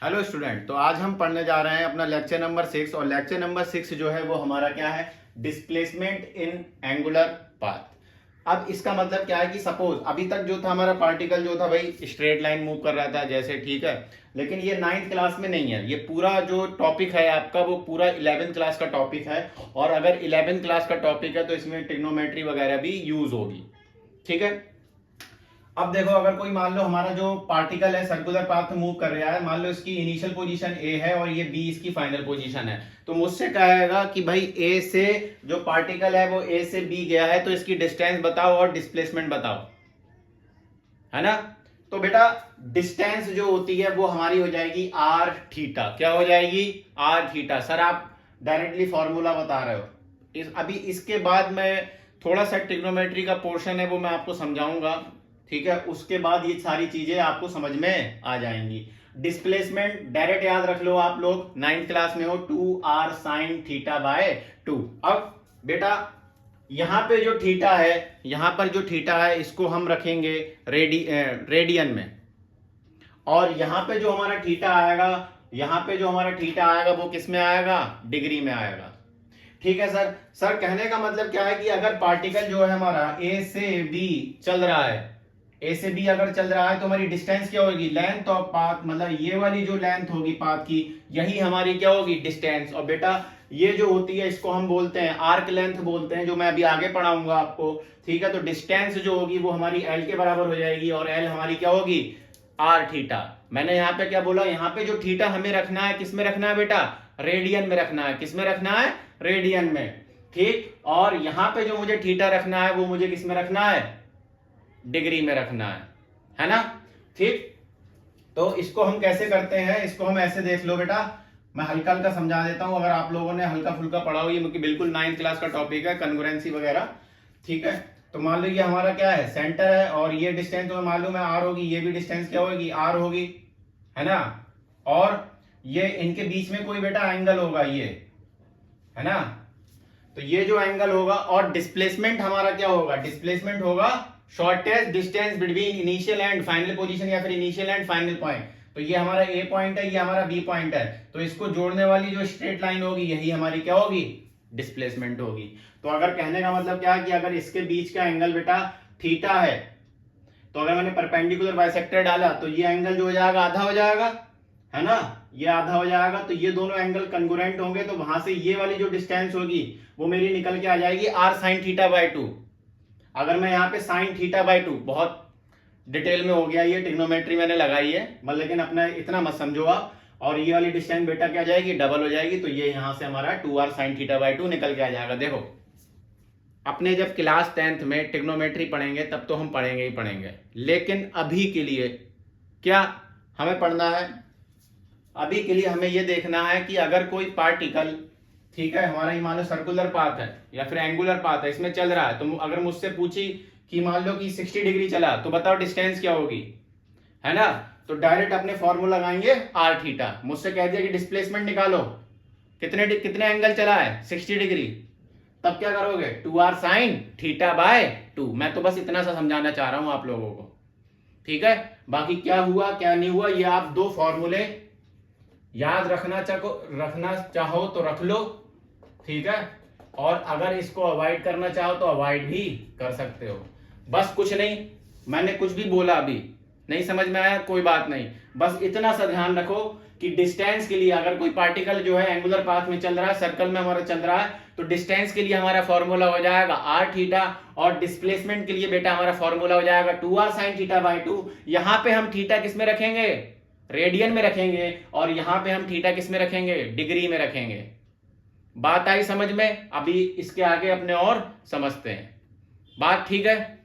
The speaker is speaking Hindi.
हेलो स्टूडेंट, तो आज हम पढ़ने जा रहे हैं अपना लेक्चर नंबर 6। और लेक्चर नंबर 6 जो है वो हमारा क्या है, डिस्प्लेसमेंट इन एंगुलर पाथ। अब इसका मतलब क्या है कि सपोज अभी तक जो था हमारा पार्टिकल जो था भाई स्ट्रेट लाइन मूव कर रहा था जैसे, ठीक है। लेकिन ये 9th क्लास में नहीं है, ये पूरा जो टॉपिक है आपका वो पूरा 11th क्लास का टॉपिक है। और अगर 11th क्लास का टॉपिक है तो इसमें ट्रिग्नोमेट्री वगैरह भी यूज होगी, ठीक है। अब देखो, अगर कोई मान लो हमारा जो पार्टिकल है सर्कुलर पाथ में मूव कर रहा है, मान लो इसकी इनिशियल पोजीशन ए है और ये बी इसकी फाइनल पोजीशन है, तो मुझसे कहेगा कि भाई ए से जो पार्टिकल है वो ए से बी गया है तो इसकी डिस्टेंस बताओ और डिस्प्लेसमेंट बताओ, है ना। तो बेटा डिस्टेंस जो होती है वो हमारी हो जाएगी आर थीटा। क्या हो जाएगी? R theta. सर आप डायरेक्टली फॉर्मूला बता रहे हो। अभी इसके बाद मैं थोड़ा सा ट्रिग्नोमेट्री का पोर्शन है वो मैं आपको समझाऊंगा, ठीक है। उसके बाद ये सारी चीजें आपको समझ में आ जाएंगी। डिस्प्लेसमेंट डायरेक्ट याद रख लो, आप लोग 9th क्लास में हो, 2r sin थीटा बाय 2। अब बेटा यहां पे जो थीटा है, यहां पर जो थीटा है इसको हम रखेंगे रेडियन में। और यहां पे जो हमारा थीटा आएगा, यहां पे जो हमारा थीटा आएगा वो किस में आएगा? डिग्री में आएगा, ठीक है। सर कहने का मतलब क्या है कि अगर पार्टिकल जो है हमारा ए से बी चल रहा है, ए से बी अगर चल रहा है तो हमारी डिस्टेंस क्या होगी? लेंथ ऑफ पाथ, मतलब ये वाली जो लेंथ होगी पाथ की, यही हमारी क्या होगी? डिस्टेंस। और बेटा ये जो होती है इसको हम बोलते हैं आर्क लेंथ बोलते हैं, जो मैं अभी आगे पढ़ाऊंगा आपको, ठीक है। तो डिस्टेंस जो होगी वो हमारी एल के बराबर हो जाएगी और एल हमारी क्या होगी? R theta. मैंने यहाँ पे क्या बोला? यहाँ पे जो थीटा हमें रखना है किस में रखना है बेटा? रेडियन में रखना है। किस में रखना है? रेडियन में, ठीक। और यहां पे जो मुझे थीटा रखना है वो मुझे किस में रखना है? डिग्री में रखना है ना, ठीक। तो इसको हम कैसे करते हैं? इसको हम ऐसे देख लो बेटा, मैं हल्का हल्का समझा देता हूं। अगर आप लोगों ने हल्का फुल्का पढ़ा हो, ये बिल्कुल 9th क्लास का टॉपिक है, कन्ग्रुएंसी वगैरह, ठीक है। तो मान लो ये हमारा क्या है? सेंटर है और ये डिस्टेंस तुम्हें मालूम है आर होगी, ये भी डिस्टेंस क्या होगी? आर होगी, है ना। और ये इनके बीच में कोई बेटा एंगल होगा, ये है ना। तो ये जो एंगल होगा, और डिस्प्लेसमेंट हमारा क्या होगा? डिस्प्लेसमेंट होगा shortest distance between initial and final position, या फिर इनिशियल एंड फाइनल पॉइंट। तो ये हमारा ए पॉइंट है, ये हमारा बी पॉइंट है, तो इसको जोड़ने वाली जो स्ट्रेट लाइन होगी यही हमारी क्या होगी? डिस्प्लेसमेंट होगी। तो अगर कहने का मतलब क्या है कि अगर इसके बीच का एंगल बेटा थीटा है, तो अगर मैंने परपेंडिकुलर बाइसेक्टर डाला तो ये एंगल जो हो जाएगा आधा हो जाएगा, है ना। ये आधा हो जाएगा, तो ये दोनों एंगल कंग्रुएंट होंगे, तो वहां से ये वाली जो डिस्टेंस होगी वो मेरी निकल के आ जाएगी आर साइन थीटा बाय 2। अगर मैं यहाँ पे साइन थीटा बाय 2, बहुत डिटेल में हो गया ये, ट्रिग्नोमेट्री मैंने लगाई है, लेकिन अपना इतना मत समझो आप। और ये वाली डिस्टेंस बेटा क्या जाएगी? डबल हो जाएगी, तो ये यहां से हमारा 2r साइन थीटा बाय 2 निकल के आ जाएगा। देखो अपने जब क्लास 10th में ट्रिग्नोमेट्री पढ़ेंगे तब तो हम पढ़ेंगे ही पढ़ेंगे, लेकिन अभी के लिए क्या हमें पढ़ना है? अभी के लिए हमें यह देखना है कि अगर कोई पार्टिकल, ठीक है, हमारा ही मान लो सर्कुलर पाथ है या फिर एंगुलर पाथ है, इसमें चल रहा है, तो अगर मुझसे पूछी कि मान लो कि 60 डिग्री चला तो बताओ डिस्टेंस क्या होगी, है ना। तो डायरेक्ट अपने फॉर्मूला लगाएंगे आर थीटा। मुझसे कह दिया कि डिस्प्लेसमेंट निकालो, कितने कितने एंगल चला है? 60 डिग्री। तब क्या करोगे? 2r sine theta by 2। मैं तो बस इतना सा समझाना चाह रहा हूं आप लोगों को, ठीक है। बाकी क्या हुआ क्या नहीं हुआ ये आप दो फॉर्मूले याद रखना चाहो तो रख लो, ठीक है। और अगर इसको अवॉइड करना चाहो तो अवॉइड भी कर सकते हो। बस कुछ नहीं, मैंने कुछ भी बोला अभी नहीं समझ में आया कोई बात नहीं, बस इतना सा ध्यान रखो कि डिस्टेंस के लिए अगर कोई पार्टिकल जो है एंगुलर पाथ में चल रहा है, सर्कल में हमारा चल रहा है, तो डिस्टेंस के लिए हमारा फॉर्मूला हो जाएगा आर थीटा, और डिस्प्लेसमेंट के लिए बेटा हमारा फॉर्मूला हो जाएगा 2r साइन थीटा बाय 2। यहां पे हम थीटा किस में रखेंगे? रेडियन में रखेंगे, और यहां पे हम थीटा किस में रखेंगे? डिग्री में रखेंगे। बात आई समझ में? अभी इसके आगे अपने और समझते हैं। बात ठीक है?